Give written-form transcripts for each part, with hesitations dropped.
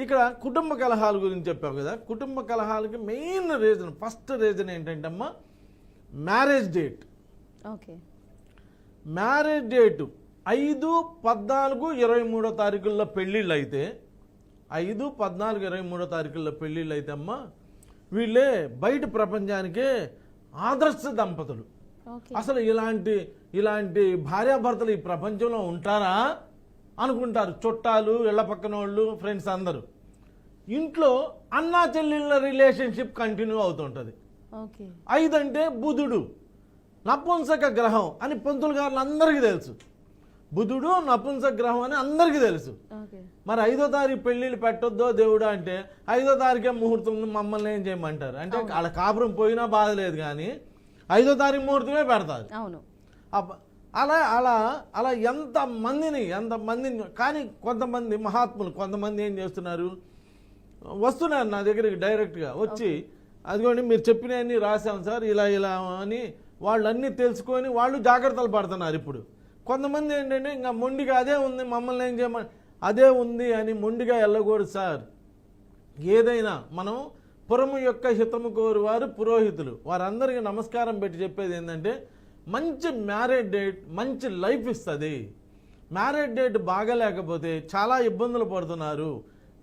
ఇక్కడ కుటుంబ కలహాల గురించి చెప్పావు కదా, కుటుంబ కలహాలకి మెయిన్ రీజన్, ఫస్ట్ రీజన్ ఏంటంటే అమ్మా marriage date. Okay. Marriage date 5, 14, 23 తారీఖుల్లో పెళ్ళిళ్ళు అయితే 5, 14, 23 తారీఖుల్లో పెళ్ళిళ్ళు అయితే అమ్మా వీళ్ళే బయట ప్రపంచానికే ఆదర్శ దంపతులు. ఓకే. అసలు ఇలాంటి భార్యాభర్తలు ఈ ప్రపంచంలో ఉంటారా అనుకుంటారు చుట్టాలు, ఇళ్ల పక్కన వాళ్ళు, ఫ్రెండ్స్ అందరూ. ఇంట్లో అన్నా చెల్లెళ్ళ రిలేషన్షిప్ కంటిన్యూ అవుతుంటుంది. ఓకే. 5 అంటే బుధుడు నపుంసక గ్రహం అని పంతులు గారులు అందరికీ తెలుసు. బుధుడు నపుంసక గ్రహం అని అందరికీ తెలుసు. ఓకే. మరి 5వ తారీఖు పెళ్ళిళ్ళు పెట్టొద్దో దేవుడా అంటే 5వ తారీఖే ముహూర్తం ఉంది, మమ్మల్ని ఏం చేయమంటారు అంటే వాళ్ళ కాపురం పోయినా బాధ లేదు కానీ 5వ తారీఖు ముహూర్తమే పెడతారు. అవును. అలా అలా అలా ఎంతమందిని కానీ కొంతమంది మహాత్ములు కొంతమంది ఏం చేస్తున్నారు, వస్తున్నారు నా దగ్గరికి డైరెక్ట్గా వచ్చి అదిగోండి మీరు చెప్పినవన్నీ రాశాం సార్ ఇలా అని వాళ్ళన్నీ తెలుసుకొని వాళ్ళు జాగ్రత్తలు పడుతున్నారు. ఇప్పుడు కొంతమంది ఏంటంటే ఇంకా మొండిగా అదే ఉంది మమ్మల్ని ఏం చేయమని, అదే ఉంది అని మొండిగా వెళ్ళకూడదు సార్. ఏదైనా మనం పురము యొక్క హితము కోరు వారు పురోహితులు, వారందరికీ నమస్కారం పెట్టి చెప్పేది ఏంటంటే మంచి మ్యారేజ్ డేట్ మంచి లైఫ్ ఇస్తుంది. మ్యారేజ్ డేట్ బాగాలేకపోతే చాలా ఇబ్బందులు పడుతున్నారు.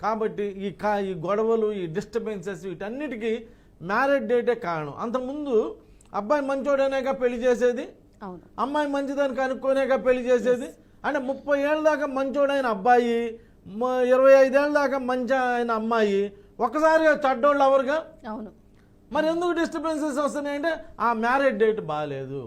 కాబట్టి ఈ గొడవలు, ఈ డిస్టర్బెన్సెస్ వీటన్నిటికీ మ్యారేజ్ డేటే కారణం. అంతకుముందు అబ్బాయి మంచోడనేగా పెళ్లి చేసేది, అమ్మాయి మంచిదని కనుక్కోనేగా పెళ్లి చేసేది. అంటే 30 ఏళ్ళ దాకా మంచోడైన అబ్బాయి, 25 ఏళ్ళ దాకా మంచి అయిన అమ్మాయి ఒకసారిగా చెడ్డోళ్ళు ఎవరుగా. అవును. మరి ఎందుకు డిస్టర్బెన్సెస్ వస్తున్నాయంటే ఆ మ్యారేజ్ డేట్ బాగాలేదు.